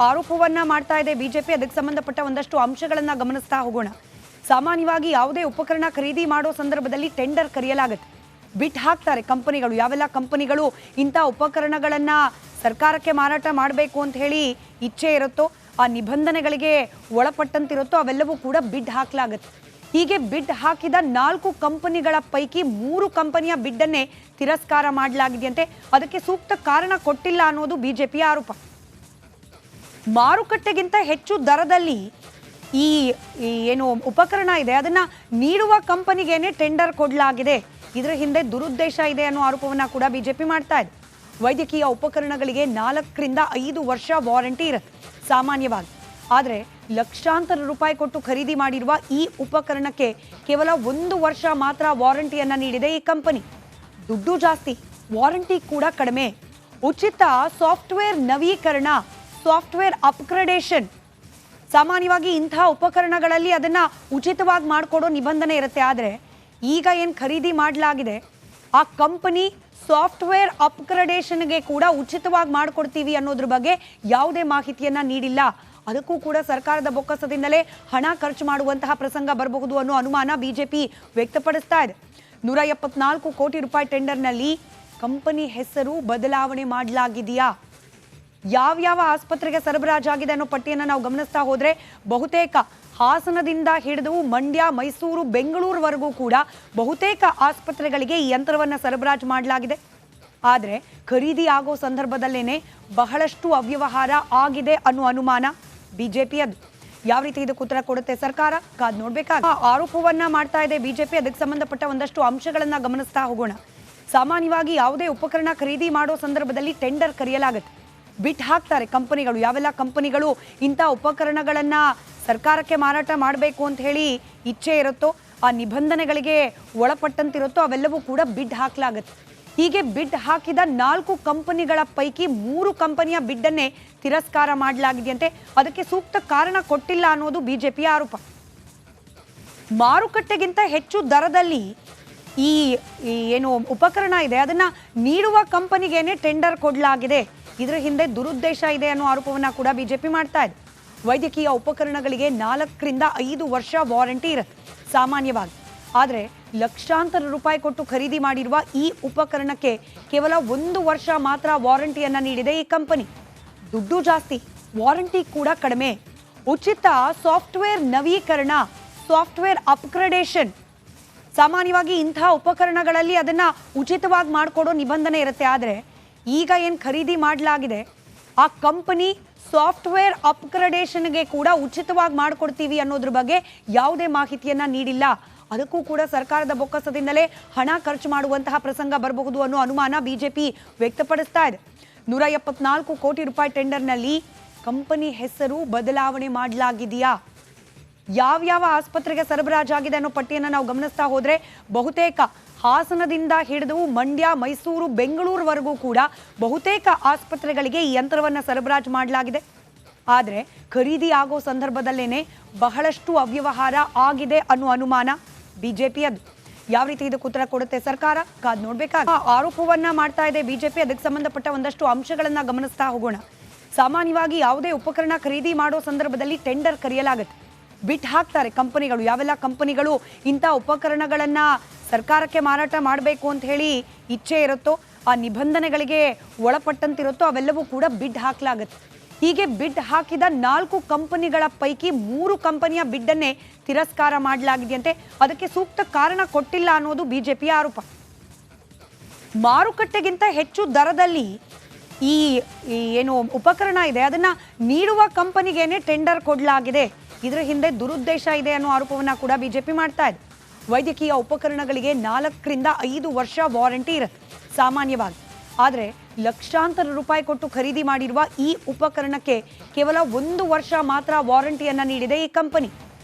ಆರೋಪವನ್ನ ಮಾಡ್ತಾ ಇದೆ ಬಿಜೆಪಿ. ಅದಕ್ಕೆ ಸಂಬಂಧಪಟ್ಟ ಒಂದಷ್ಟು ಅಂಶಗಳನ್ನ ಗಮನಿಸ್ತಾ ಹೋಗೋಣ. ಸಾಮಾನ್ಯವಾಗಿ ಯಾವುದೇ ಉಪಕರಣ ಖರೀದಿ ಮಾಡೋ ಸಂದರ್ಭದಲ್ಲಿ ಟೆಂಡರ್ ಕರೆಯಲಾಗುತ್ತೆ, ಬಿಟ್ ಹಾಕ್ತಾರೆ ಕಂಪನಿಗಳು. ಯಾವೆಲ್ಲ ಕಂಪನಿಗಳು ಇಂಥ ಉಪಕರಣಗಳನ್ನ ಸರ್ಕಾರಕ್ಕೆ ಮಾರಾಟ ಮಾಡಬೇಕು ಅಂತ ಹೇಳಿ ಇಚ್ಛೆ ಇರುತ್ತೋ, ಆ ನಿಬಂಧನೆಗಳಿಗೆ ಒಳಪಟ್ಟಂತಿರುತ್ತೋ ಅವೆಲ್ಲವೂ ಕೂಡ ಬಿಡ್ ಹಾಕಲಾಗುತ್ತೆ. ಹೀಗೆ ಬಿಡ್ ಹಾಕಿದ 4 ಕಂಪನಿಗಳ ಪೈಕಿ 3 ಕಂಪನಿಯ ಬಿಡ್ಡನ್ನೇ ತಿರಸ್ಕಾರ ಮಾಡಲಾಗಿದೆಯಂತೆ. ಅದಕ್ಕೆ ಸೂಕ್ತ ಕಾರಣ ಕೊಟ್ಟಿಲ್ಲ ಅನ್ನೋದು ಬಿಜೆಪಿಯ ಆರೋಪ. ಮಾರುಕಟ್ಟೆಗಿಂತ ಹೆಚ್ಚು ದರದಲ್ಲಿ ಈ ಏನು ಉಪಕರಣ ಇದೆ ಅದನ್ನ ನೀಡುವ ಕಂಪನಿಗೇನೆ ಟೆಂಡರ್ ಕೊಡಲಾಗಿದೆ. ಇದರ ಹಿಂದೆ ದುರುದ್ದೇಶ ಇದೆ ಅನ್ನೋ ಆರೋಪವನ್ನ ಕೂಡ ಬಿಜೆಪಿ ಮಾಡ್ತಾ ಇದೆ. ವೈದ್ಯಕೀಯ ಉಪಕರಣಗಳಿಗೆ 4 ರಿಂದ 5 ವರ್ಷ ವಾರಂಟಿ ಇರುತ್ತೆ ಸಾಮಾನ್ಯವಾಗಿ. ಆದರೆ ಲಕ್ಷಾಂತರ ರೂಪಾಯಿ ಕೊಟ್ಟು ಖರೀದಿ ಮಾಡಿರುವ ಈ ಉಪಕರಣಕ್ಕೆ ಕೇವಲ 1 ವರ್ಷ ಮಾತ್ರ ವಾರಂಟಿಯನ್ನ ನೀಡಿದೆ ಈ ಕಂಪನಿ. ದುಡ್ಡು ಜಾಸ್ತಿ, ವಾರಂಟಿ ಕೂಡ ಕಡಿಮೆ. ಉಚಿತ ಸಾಫ್ಟ್ವೇರ್ ನವೀಕರಣ, ಸಾಫ್ಟ್ವೇರ್ ಅಪ್ಗ್ರೇಡೇಷನ್. ಸಾಮಾನ್ಯವಾಗಿ ಇಂಥ ಉಪಕರಣಗಳಲ್ಲಿ ಅದನ್ನ ಉಚಿತವಾಗಿ ಮಾಡಿಕೊಡೋ ನಿಬಂಧನೆ ಇರುತ್ತೆ. ಆದರೆ ಈಗ ಏನು ಖರೀದಿ ಮಾಡಲಾಗಿದೆ ಆ ಕಂಪನಿ ಸಾಫ್ಟ್ವೇರ್ ಅಪ್ಗ್ರೇಡೇಷನ್ಗೆ ಕೂಡ ಉಚಿತವಾಗಿ ಮಾಡಿಕೊಡ್ತೀವಿ ಅನ್ನೋದ್ರ ಬಗ್ಗೆ ಯಾವುದೇ ಮಾಹಿತಿಯನ್ನ ನೀಡಿಲ್ಲ. ಅದಕ್ಕೂ ಕೂಡ ಸರ್ಕಾರದ ಬೊಕ್ಕಸದಿಂದಲೇ ಹಣ ಖರ್ಚು ಮಾಡುವಂತಹ ಪ್ರಸಂಗ ಬರಬಹುದು ಅನ್ನೋ ಅನುಮಾನ ಬಿಜೆಪಿ ವ್ಯಕ್ತಪಡಿಸ್ತಾ ಇದೆ. 174 ಕೋಟಿ ರೂಪಾಯಿ ಟೆಂಡರ್ನಲ್ಲಿ ಕಂಪನಿ ಹೆಸರು ಬದಲಾವಣೆ ಮಾಡಲಾಗಿದೆಯಾ? ಯಾವ್ಯಾವ ಆಸ್ಪತ್ರೆಗೆ ಸರಬರಾಜಾಗಿದೆ ಅನ್ನೋ ಪಟ್ಟಿಯನ್ನು ನಾವು ಗಮನಿಸ್ತಾ ಹೋದ್ರೆ ಬಹುತೇಕ ಹಾಸನದಿಂದ ಹಿಡಿದು ಮಂಡ್ಯ, ಮೈಸೂರು, ಬೆಂಗಳೂರುವರೆಗೂ ಕೂಡ ಬಹುತೇಕ ಆಸ್ಪತ್ರೆಗಳಿಗೆ ಈ ಯಂತ್ರವನ್ನು ಸರಬರಾಜು ಮಾಡಲಾಗಿದೆ. ಆದರೆ ಖರೀದಿ ಆಗೋ ಸಂದರ್ಭದಲ್ಲೇನೆ ಬಹಳಷ್ಟು ಅವ್ಯವಹಾರ ಆಗಿದೆ ಅನ್ನೋ ಅನುಮಾನ ಬಿಜೆಪಿಯದು. ಯಾವ ರೀತಿ ಇದಕ್ಕೆ ಉತ್ತರ ಕೊಡುತ್ತೆ ಸರ್ಕಾರ ಕಾದ್ ನೋಡ್ಬೇಕಾಗ ಆರೋಪವನ್ನ ಮಾಡ್ತಾ ಇದೆ ಬಿಜೆಪಿ. ಅದಕ್ಕೆ ಸಂಬಂಧಪಟ್ಟ ಒಂದಷ್ಟು ಅಂಶಗಳನ್ನ ಗಮನಿಸ್ತಾ ಹೋಗೋಣ. ಸಾಮಾನ್ಯವಾಗಿ ಯಾವುದೇ ಉಪಕರಣ ಖರೀದಿ ಮಾಡೋ ಸಂದರ್ಭದಲ್ಲಿ ಟೆಂಡರ್ ಕರೆಯಲಾಗುತ್ತೆ, ಬಿಟ್ ಹಾಕ್ತಾರೆ ಕಂಪನಿಗಳು. ಯಾವೆಲ್ಲ ಕಂಪನಿಗಳು ಇಂಥ ಉಪಕರಣಗಳನ್ನ ಸರ್ಕಾರಕ್ಕೆ ಮಾರಾಟ ಮಾಡಬೇಕು ಅಂತ ಹೇಳಿ ಇಚ್ಛೆ ಇರುತ್ತೋ, ಆ ನಿಬಂಧನೆಗಳಿಗೆ ಒಳಪಟ್ಟಂತಿರುತ್ತೋ ಅವೆಲ್ಲವೂ ಕೂಡ ಬಿಡ್ ಹಾಕಲಾಗುತ್ತೆ. ಹೀಗೆ ಬಿಡ್ ಹಾಕಿದ 4 ಕಂಪನಿಗಳ ಪೈಕಿ 3 ಕಂಪನಿಯ ಬಿಡ್ಡನ್ನೇ ತಿರಸ್ಕಾರ ಮಾಡಲಾಗಿದೆಯಂತೆ. ಅದಕ್ಕೆ ಸೂಕ್ತ ಕಾರಣ ಕೊಟ್ಟಿಲ್ಲ ಅನ್ನೋದು ಬಿಜೆಪಿಯ ಆರೋಪ. ಮಾರುಕಟ್ಟೆಗಿಂತ ಹೆಚ್ಚು ದರದಲ್ಲಿ ಈ ಏನು ಉಪಕರಣ ಇದೆ ಅದನ್ನ ನೀಡುವ ಕಂಪನಿಗೇನೆ ಟೆಂಡರ್ ಕೊಡಲಾಗಿದೆ. ಇದರ ಹಿಂದೆ ದುರುದ್ದೇಶ ಇದೆ ಅನ್ನೋ ಆರೋಪವನ್ನ ಕೂಡ ಬಿಜೆಪಿ ಮಾಡ್ತಾ ಇದೆ. ವೈದ್ಯಕೀಯ ಉಪಕರಣಗಳಿಗೆ 4 ರಿಂದ 5 ವರ್ಷ ವಾರಂಟಿ ಇರುತ್ತೆ ಸಾಮಾನ್ಯವಾಗಿ. ಆದರೆ ಲಕ್ಷಾಂತರ ರೂಪಾಯಿ ಕೊಟ್ಟು ಖರೀದಿ ಮಾಡಿರುವ ಈ ಉಪಕರಣಕ್ಕೆ ಕೇವಲ 1 ವರ್ಷ ಮಾತ್ರ ವಾರಂಟಿಯನ್ನ ನೀಡಿದೆ ಈ ಕಂಪನಿ. ದುಡ್ಡು ಜಾಸ್ತಿ, ವಾರಂಟಿ ಕೂಡ ಕಡಿಮೆ. ಉಚಿತ ಸಾಫ್ಟ್ವೇರ್ ನವೀಕರಣ, ಸಾಫ್ಟ್ವೇರ್ ಅಪ್ಗ್ರೇಡೇಷನ್. ಸಾಮಾನ್ಯವಾಗಿ ಇಂಥ ಉಪಕರಣಗಳಲ್ಲಿ ಅದನ್ನ ಉಚಿತವಾಗಿ ಮಾಡಿಕೊಡೋ ನಿಬಂಧನೆ ಇರುತ್ತೆ. ಆದರೆ ಈಗ ಏನು ಖರೀದಿ ಮಾಡಲಾಗಿದೆ ಆ ಕಂಪನಿ ಸಾಫ್ಟ್ವೇರ್ ಅಪ್ಗ್ರೇಡೇಷನ್ಗೆ ಕೂಡ ಉಚಿತವಾಗಿ ಮಾಡಿಕೊಡ್ತೀವಿ ಅನ್ನೋದ್ರ ಬಗ್ಗೆ ಯಾವುದೇ ಮಾಹಿತಿಯನ್ನ ನೀಡಿಲ್ಲ. ಅದಕ್ಕೂ ಕೂಡ ಸರ್ಕಾರದ ಬೊಕ್ಕಸದಿಂದಲೇ ಹಣ ಖರ್ಚು ಮಾಡುವಂತಹ ಪ್ರಸಂಗ ಬರಬಹುದು ಅನ್ನೋ ಅನುಮಾನ ಬಿಜೆಪಿ ವ್ಯಕ್ತಪಡಿಸ್ತಾ ಇದೆ. 174 ಕೋಟಿ ರೂಪಾಯಿ ಟೆಂಡರ್ನಲ್ಲಿ ಕಂಪನಿ ಹೆಸರು ಬದಲಾವಣೆ ಮಾಡಲಾಗಿದೆಯಾ? ಯಾವ್ಯಾವ ಆಸ್ಪತ್ರೆಗೆ ಸರಬರಾಜಾಗಿದೆ ಅನ್ನೋ ಪಟ್ಟಿಯನ್ನು ನಾವು ಗಮನಿಸ್ತಾ ಹೋದ್ರೆ ಬಹುತೇಕ ಹಾಸನದಿಂದ ಹಿಡಿದು ಮಂಡ್ಯ, ಮೈಸೂರು, ಬೆಂಗಳೂರುವರೆಗೂ ಕೂಡ ಬಹುತೇಕ ಆಸ್ಪತ್ರೆಗಳಿಗೆ ಈ ಯಂತ್ರವನ್ನು ಸರಬರಾಜು ಮಾಡಲಾಗಿದೆ. ಆದರೆ ಖರೀದಿ ಆಗೋ ಸಂದರ್ಭದಲ್ಲೇನೆ ಬಹಳಷ್ಟು ಅವ್ಯವಹಾರ ಆಗಿದೆ ಅನ್ನೋ ಅನುಮಾನ ಬಿಜೆಪಿಯದು. ಯಾವ ರೀತಿ ಇದಕ್ಕೆ ಉತ್ತರ ಕೊಡುತ್ತೆ ಸರ್ಕಾರ ಕಾದ್ ನೋಡ್ಬೇಕಾಗ ಆರೋಪವನ್ನ ಮಾಡ್ತಾ ಇದೆ ಬಿಜೆಪಿ. ಅದಕ್ಕೆ ಸಂಬಂಧಪಟ್ಟ ಒಂದಷ್ಟು ಅಂಶಗಳನ್ನ ಗಮನಿಸ್ತಾ ಹೋಗೋಣ. ಸಾಮಾನ್ಯವಾಗಿ ಯಾವುದೇ ಉಪಕರಣ ಖರೀದಿ ಮಾಡೋ ಸಂದರ್ಭದಲ್ಲಿ ಟೆಂಡರ್ ಕರೆಯಲಾಗುತ್ತೆ, ಬಿಟ್ ಹಾಕ್ತಾರೆ ಕಂಪನಿಗಳು. ಯಾವೆಲ್ಲ ಕಂಪನಿಗಳು ಇಂಥ ಉಪಕರಣಗಳನ್ನ ಸರ್ಕಾರಕ್ಕೆ ಮಾರಾಟ ಮಾಡಬೇಕು ಅಂತ ಹೇಳಿ ಇಚ್ಛೆ ಇರುತ್ತೋ, ಆ ನಿಬಂಧನೆಗಳಿಗೆ ಒಳಪಟ್ಟಂತಿರುತ್ತೋ ಅವೆಲ್ಲವೂ ಕೂಡ ಬಿಡ್ ಹಾಕಲಾಗುತ್ತೆ. ಹೀಗೆ ಬಿಡ್ ಹಾಕಿದ 4 ಕಂಪನಿಗಳ ಪೈಕಿ 3 ಕಂಪನಿಯ ಬಿಡ್ಡನ್ನೇ ತಿರಸ್ಕಾರ ಮಾಡಲಾಗಿದೆಯಂತೆ. ಅದಕ್ಕೆ ಸೂಕ್ತ ಕಾರಣ ಕೊಟ್ಟಿಲ್ಲ ಅನ್ನೋದು ಬಿಜೆಪಿಯ ಆರೋಪ. ಮಾರುಕಟ್ಟೆಗಿಂತ ಹೆಚ್ಚು ದರದಲ್ಲಿ ಈ ಏನು ಉಪಕರಣ ಇದೆ ಅದನ್ನ ನೀಡುವ ಕಂಪನಿಗೇನೆ ಟೆಂಡರ್ ಕೊಡಲಾಗಿದೆ. ಇದರ ಹಿಂದೆ ದುರುದ್ದೇಶ ಇದೆ ಅನ್ನೋ ಆರೋಪವನ್ನ ಕೂಡ ಬಿಜೆಪಿ ಮಾಡ್ತಾ ಇದೆ. ವೈದ್ಯಕೀಯ ಉಪಕರಣಗಳಿಗೆ 4 ರಿಂದ 5 ವರ್ಷ ವಾರಂಟಿ ಇರುತ್ತೆ ಸಾಮಾನ್ಯವಾಗಿ. ಆದರೆ ಲಕ್ಷಾಂತರ ರೂಪಾಯಿ ಕೊಟ್ಟು ಖರೀದಿ ಮಾಡಿರುವ ಈ ಉಪಕರಣಕ್ಕೆ ಕೇವಲ 1 ವರ್ಷ ಮಾತ್ರ ವಾರಂಟಿಯನ್ನ ನೀಡಿದೆ ಈ ಕಂಪನಿ.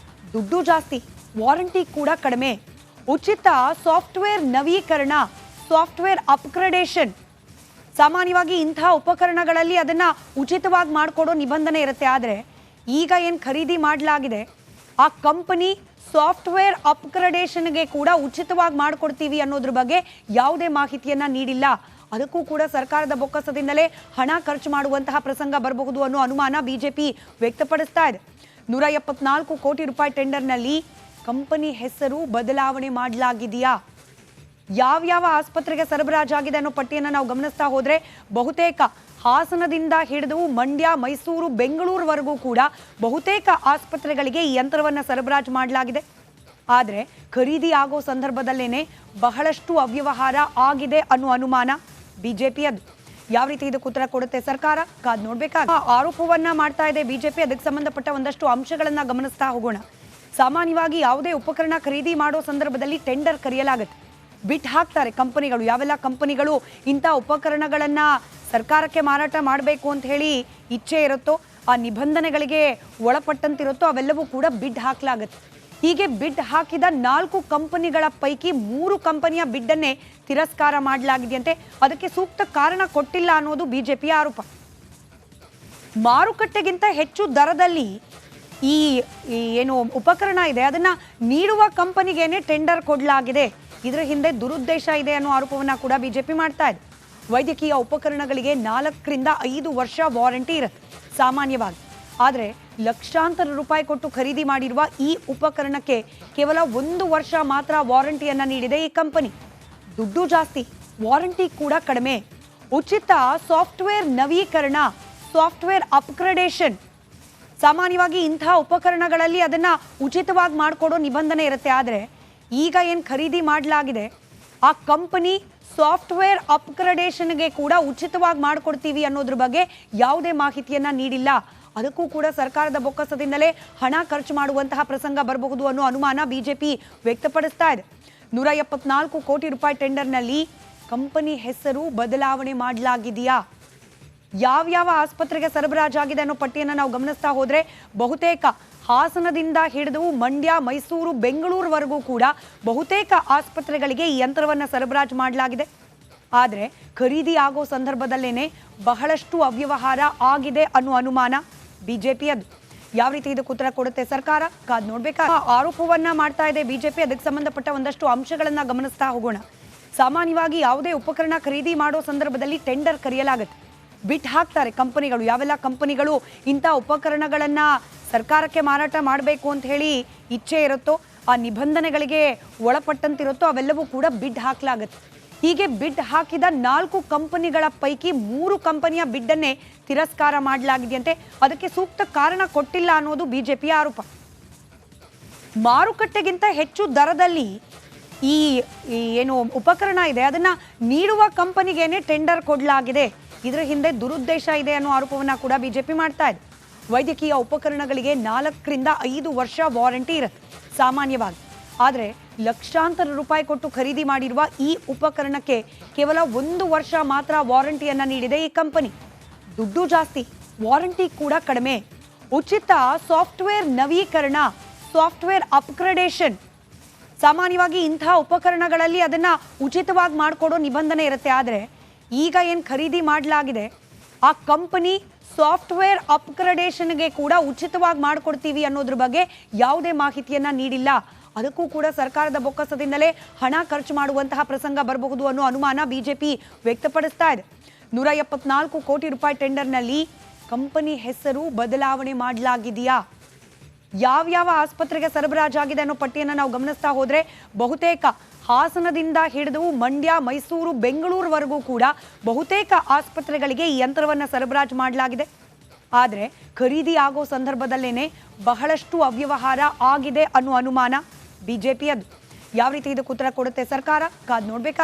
ದುಡ್ಡು ಜಾಸ್ತಿ, ವಾರಂಟಿ ಕೂಡ ಕಡಿಮೆ. ಉಚಿತ ಸಾಫ್ಟ್ವೇರ್ ನವೀಕರಣ, ಸಾಫ್ಟ್ವೇರ್ ಅಪ್ಗ್ರೇಡೇಷನ್. ಸಾಮಾನ್ಯವಾಗಿ ಇಂಥ ಉಪಕರಣಗಳಲ್ಲಿ ಅದನ್ನ ಉಚಿತವಾಗಿ ಮಾಡಿಕೊಡೋ ನಿಬಂಧನೆ ಇರುತ್ತೆ. ಆದರೆ ಈಗ ಏನು ಖರೀದಿ ಮಾಡಲಾಗಿದೆ ಆ ಕಂಪನಿ ಸಾಫ್ಟ್ವೇರ್ ಅಪ್ಗ್ರೇಡೇಷನ್ಗೆ ಕೂಡ ಉಚಿತವಾಗಿ ಮಾಡಿಕೊಡ್ತೀವಿ ಅನ್ನೋದ್ರ ಬಗ್ಗೆ ಯಾವುದೇ ಮಾಹಿತಿಯನ್ನ ನೀಡಿಲ್ಲ. ಅದಕ್ಕೂ ಕೂಡ ಸರ್ಕಾರದ ಬೊಕ್ಕಸದಿಂದಲೇ ಹಣ ಖರ್ಚು ಮಾಡುವಂತಹ ಪ್ರಸಂಗ ಬರಬಹುದು ಅನ್ನೋ ಅನುಮಾನ ಬಿಜೆಪಿ ವ್ಯಕ್ತಪಡಿಸ್ತಾ ಇದೆ. 174 ಕೋಟಿ ರೂಪಾಯಿ ಟೆಂಡರ್ನಲ್ಲಿ ಕಂಪನಿ ಹೆಸರು ಬದಲಾವಣೆ ಮಾಡಲಾಗಿದೆಯಾ? ಯಾವ್ಯಾವ ಆಸ್ಪತ್ರೆಗೆ ಸರಬರಾಜಾಗಿದೆ ಅನ್ನೋ ಪಟ್ಟಿಯನ್ನು ನಾವು ಗಮನಿಸ್ತಾ ಹೋದ್ರೆ ಬಹುತೇಕ ಹಾಸನದಿಂದ ಹಿಡಿದು ಮಂಡ್ಯ, ಮೈಸೂರು, ಬೆಂಗಳೂರುವರೆಗೂ ಕೂಡ ಬಹುತೇಕ ಆಸ್ಪತ್ರೆಗಳಿಗೆ ಈ ಯಂತ್ರವನ್ನು ಸರಬರಾಜು ಮಾಡಲಾಗಿದೆ. ಆದರೆ ಖರೀದಿ ಆಗೋ ಸಂದರ್ಭದಲ್ಲೇನೆ ಬಹಳಷ್ಟು ಅವ್ಯವಹಾರ ಆಗಿದೆ ಅನ್ನೋ ಅನುಮಾನ ಬಿಜೆಪಿಯದು. ಯಾವ ರೀತಿ ಇದಕ್ಕೆ ಉತ್ತರ ಕೊಡುತ್ತೆ ಸರ್ಕಾರ ಕಾದ್ ನೋಡ್ಬೇಕಾಗ ಆರೋಪವನ್ನ ಮಾಡ್ತಾ ಇದೆ ಬಿಜೆಪಿ. ಅದಕ್ಕೆ ಸಂಬಂಧಪಟ್ಟ ಒಂದಷ್ಟು ಅಂಶಗಳನ್ನ ಗಮನಿಸ್ತಾ ಹೋಗೋಣ. ಸಾಮಾನ್ಯವಾಗಿ ಯಾವುದೇ ಉಪಕರಣ ಖರೀದಿ ಮಾಡೋ ಸಂದರ್ಭದಲ್ಲಿ ಟೆಂಡರ್ ಕರೆಯಲಾಗುತ್ತೆ, ಬಿಟ್ ಹಾಕ್ತಾರೆ ಕಂಪನಿಗಳು. ಯಾವೆಲ್ಲ ಕಂಪನಿಗಳು ಇಂಥ ಉಪಕರಣಗಳನ್ನ ಸರ್ಕಾರಕ್ಕೆ ಮಾರಾಟ ಮಾಡಬೇಕು ಅಂತ ಹೇಳಿ ಇಚ್ಛೆ ಇರುತ್ತೋ, ಆ ನಿಬಂಧನೆಗಳಿಗೆ ಒಳಪಟ್ಟಂತಿರುತ್ತೋ ಅವೆಲ್ಲವೂ ಕೂಡ ಬಿಡ್ ಹಾಕಲಾಗುತ್ತೆ. ಹೀಗೆ ಬಿಡ್ ಹಾಕಿದ 4 ಕಂಪನಿಗಳ ಪೈಕಿ 3 ಕಂಪನಿಯ ಬಿಡ್ಡನ್ನೇ ತಿರಸ್ಕಾರ ಮಾಡಲಾಗಿದೆಯಂತೆ. ಅದಕ್ಕೆ ಸೂಕ್ತ ಕಾರಣ ಕೊಟ್ಟಿಲ್ಲ ಅನ್ನೋದು ಬಿಜೆಪಿಯ ಆರೋಪ. ಮಾರುಕಟ್ಟೆಗಿಂತ ಹೆಚ್ಚು ದರದಲ್ಲಿ ಈ ಏನು ಉಪಕರಣ ಇದೆ ಅದನ್ನ ನೀಡುವ ಕಂಪನಿಗೇನೆ ಟೆಂಡರ್ ಕೊಡಲಾಗಿದೆ. ಇದರ ಹಿಂದೆ ದುರುದ್ದೇಶ ಇದೆ ಅನ್ನೋ ಆರೋಪವನ್ನ ಕೂಡ ಬಿಜೆಪಿ ಮಾಡ್ತಾ ಇದೆ. ವೈದ್ಯಕೀಯ ಉಪಕರಣಗಳಿಗೆ 4 ರಿಂದ 5 ವರ್ಷ ವಾರಂಟಿ ಇರುತ್ತೆ ಸಾಮಾನ್ಯವಾಗಿ. ಆದರೆ ಲಕ್ಷಾಂತರ ರೂಪಾಯಿ ಕೊಟ್ಟು ಖರೀದಿ ಮಾಡಿರುವ ಈ ಉಪಕರಣಕ್ಕೆ ಕೇವಲ 1 ವರ್ಷ ಮಾತ್ರ ವಾರಂಟಿಯನ್ನ ನೀಡಿದೆ ಈ ಕಂಪನಿ. ದುಡ್ಡು ಜಾಸ್ತಿ, ವಾರಂಟಿ ಕೂಡ ಕಡಿಮೆ. ಉಚಿತ ಸಾಫ್ಟ್ವೇರ್ ನವೀಕರಣ, ಸಾಫ್ಟ್ವೇರ್ ಅಪ್ಗ್ರೇಡೇಷನ್. ಸಾಮಾನ್ಯವಾಗಿ ಇಂಥ ಉಪಕರಣಗಳಲ್ಲಿ ಅದನ್ನ ಉಚಿತವಾಗಿ ಮಾಡಿಕೊಡೋ ನಿಬಂಧನೆ ಇರುತ್ತೆ. ಆದರೆ ಈಗ ಏನು ಖರೀದಿ ಮಾಡಲಾಗಿದೆ ಆ ಕಂಪನಿ ಸಾಫ್ಟ್ವೇರ್ ಅಪ್ಗ್ರೇಡೇಷನ್ಗೆ ಕೂಡ ಉಚಿತವಾಗಿ ಮಾಡಿಕೊಡ್ತೀವಿ ಅನ್ನೋದ್ರ ಬಗ್ಗೆ ಯಾವುದೇ ಮಾಹಿತಿಯನ್ನ ನೀಡಿಲ್ಲ. ಅದಕ್ಕೂ ಕೂಡ ಸರ್ಕಾರದ ಬೊಕ್ಕಸದಿಂದಲೇ ಹಣ ಖರ್ಚು ಮಾಡುವಂತಹ ಪ್ರಸಂಗ ಬರಬಹುದು ಅನ್ನೋ ಅನುಮಾನ ಬಿಜೆಪಿ ವ್ಯಕ್ತಪಡಿಸ್ತಾ ಇದೆ. 174 ಕೋಟಿ ರೂಪಾಯಿ ಟೆಂಡರ್ನಲ್ಲಿ ಕಂಪನಿ ಹೆಸರು ಬದಲಾವಣೆ ಮಾಡಲಾಗಿದೆಯಾ? ಯಾವ್ಯಾವ ಆಸ್ಪತ್ರೆಗೆ ಸರಬರಾಜಾಗಿದೆ ಅನ್ನೋ ಪಟ್ಟಿಯನ್ನು ನಾವು ಗಮನಿಸ್ತಾ ಹೋದ್ರೆ ಬಹುತೇಕ ಹಾಸನದಿಂದ ಹಿಡಿದು ಮಂಡ್ಯ, ಮೈಸೂರು, ಬೆಂಗಳೂರುವರೆಗೂ ಕೂಡ ಬಹುತೇಕ ಆಸ್ಪತ್ರೆಗಳಿಗೆ ಈ ಯಂತ್ರವನ್ನು ಸರಬರಾಜು ಮಾಡಲಾಗಿದೆ. ಆದರೆ ಖರೀದಿ ಆಗೋ ಸಂದರ್ಭದಲ್ಲೇನೆ ಬಹಳಷ್ಟು ಅವ್ಯವಹಾರ ಆಗಿದೆ ಅನ್ನೋ ಅನುಮಾನ ಬಿಜೆಪಿಯದು. ಯಾವ ರೀತಿ ಇದಕ್ಕೆ ಉತ್ತರ ಕೊಡುತ್ತೆ ಸರ್ಕಾರ ಕಾದ್ ನೋಡ್ಬೇಕಾ ಆರೋಪವನ್ನ ಮಾಡ್ತಾ ಇದೆ ಬಿಜೆಪಿ. ಅದಕ್ಕೆ ಸಂಬಂಧಪಟ್ಟ ಒಂದಷ್ಟು ಅಂಶಗಳನ್ನ ಗಮನಿಸ್ತಾ ಹೋಗೋಣ. ಸಾಮಾನ್ಯವಾಗಿ ಯಾವುದೇ ಉಪಕರಣ ಖರೀದಿ ಮಾಡೋ ಸಂದರ್ಭದಲ್ಲಿ ಟೆಂಡರ್ ಕರೆಯಲಾಗುತ್ತೆ, ಬಿಟ್ ಹಾಕ್ತಾರೆ ಕಂಪನಿಗಳು. ಯಾವೆಲ್ಲ ಕಂಪನಿಗಳು ಇಂಥ ಉಪಕರಣಗಳನ್ನ ಸರ್ಕಾರಕ್ಕೆ ಮಾರಾಟ ಮಾಡಬೇಕು ಅಂತ ಹೇಳಿ ಇಚ್ಛೆ ಇರುತ್ತೋ, ಆ ನಿಬಂಧನೆಗಳಿಗೆ ಒಳಪಟ್ಟಂತಿರುತ್ತೋ ಅವೆಲ್ಲವೂ ಕೂಡ ಬಿಡ್ ಹಾಕಲಾಗುತ್ತೆ. ಹೀಗೆ ಬಿಡ್ ಹಾಕಿದ 4 ಕಂಪನಿಗಳ ಪೈಕಿ 3 ಕಂಪನಿಯ ಬಿಡ್ಡನ್ನೇ ತಿರಸ್ಕಾರ ಮಾಡಲಾಗಿದೆಯಂತೆ. ಅದಕ್ಕೆ ಸೂಕ್ತ ಕಾರಣ ಕೊಟ್ಟಿಲ್ಲ ಅನ್ನೋದು ಬಿಜೆಪಿಯ ಆರೋಪ. ಮಾರುಕಟ್ಟೆಗಿಂತ ಹೆಚ್ಚು ದರದಲ್ಲಿ ಈ ಏನು ಉಪಕರಣ ಇದೆ ಅದನ್ನ ನೀಡುವ ಕಂಪನಿಗೇನೆ ಟೆಂಡರ್ ಕೊಡಲಾಗಿದೆ. ಇದರ ಹಿಂದೆ ದುರುದ್ದೇಶ ಇದೆ ಅನ್ನೋ ಆರೋಪವನ್ನ ಕೂಡ ಬಿಜೆಪಿ ಮಾಡ್ತಾ ಇದೆ. ವೈದ್ಯಕೀಯ ಉಪಕರಣಗಳಿಗೆ 4 ರಿಂದ 5 ವರ್ಷ ವಾರಂಟಿ ಇರುತ್ತೆ ಸಾಮಾನ್ಯವಾಗಿ. ಆದರೆ ಲಕ್ಷಾಂತರ ರೂಪಾಯಿ ಕೊಟ್ಟು ಖರೀದಿ ಮಾಡಿರುವ ಈ ಉಪಕರಣಕ್ಕೆ ಕೇವಲ 1 ವರ್ಷ ಮಾತ್ರ ವಾರಂಟಿಯನ್ನ ನೀಡಿದೆ ಈ ಕಂಪನಿ. ದುಡ್ಡು ಜಾಸ್ತಿ, ವಾರಂಟಿ ಕೂಡ ಕಡಿಮೆ. ಉಚಿತ ಸಾಫ್ಟ್ವೇರ್ ನವೀಕರಣ, ಸಾಫ್ಟ್ವೇರ್ ಅಪ್ಗ್ರೇಡೇಷನ್. ಸಾಮಾನ್ಯವಾಗಿ ಇಂಥ ಉಪಕರಣಗಳಲ್ಲಿ ಅದನ್ನ ಉಚಿತವಾಗಿ ಮಾಡಿಕೊಡೋ ನಿಬಂಧನೆ ಇರುತ್ತೆ. ಆದರೆ ಈಗ ಏನು ಖರೀದಿ ಮಾಡಲಾಗಿದೆ ಆ ಕಂಪನಿ ಸಾಫ್ಟ್ವೇರ್ ಅಪ್ಗ್ರೇಡೇಷನ್ಗೆ ಕೂಡ ಉಚಿತವಾಗಿ ಮಾಡಿಕೊಡ್ತೀವಿ ಅನ್ನೋದ್ರ ಬಗ್ಗೆ ಯಾವುದೇ ಮಾಹಿತಿಯನ್ನ ನೀಡಿಲ್ಲ. ಅದಕ್ಕೂ ಕೂಡ ಸರ್ಕಾರದ ಬೊಕ್ಕಸದಿಂದಲೇ ಹಣ ಖರ್ಚು ಮಾಡುವಂತಹ ಪ್ರಸಂಗ ಬರಬಹುದು ಅನ್ನೋ ಅನುಮಾನ ಬಿಜೆಪಿ ವ್ಯಕ್ತಪಡಿಸ್ತಾ ಇದೆ. 174 ಕೋಟಿ ರೂಪಾಯಿ ಟೆಂಡರ್ನಲ್ಲಿ ಕಂಪನಿ ಹೆಸರು ಬದಲಾವಣೆ ಮಾಡಲಾಗಿದೆಯಾ? ಯಾವ್ಯಾವ ಆಸ್ಪತ್ರೆಗೆ ಸರಬರಾಜಾಗಿದೆ ಅನ್ನೋ ಪಟ್ಟಿಯನ್ನು ನಾವು ಗಮನಿಸ್ತಾ ಹೋದ್ರೆ ಬಹುತೇಕ ಹಾಸನದಿಂದ ಹಿಡಿದು ಮಂಡ್ಯ, ಮೈಸೂರು, ಬೆಂಗಳೂರುವರೆಗೂ ಕೂಡ ಬಹುತೇಕ ಆಸ್ಪತ್ರೆಗಳಿಗೆ ಈ ಯಂತ್ರವನ್ನು ಸರಬರಾಜು ಮಾಡಲಾಗಿದೆ. ಆದರೆ ಖರೀದಿ ಆಗೋ ಸಂದರ್ಭದಲ್ಲೇನೆ ಬಹಳಷ್ಟು ಅವ್ಯವಹಾರ ಆಗಿದೆ ಅನ್ನೋ ಅನುಮಾನ ಬಿಜೆಪಿಯದು. ಯಾವ ರೀತಿ ಇದಕ್ಕೆ ಉತ್ತರ ಕೊಡುತ್ತೆ ಸರ್ಕಾರ ಕಾದ್ ನೋಡ್ಬೇಕಾ.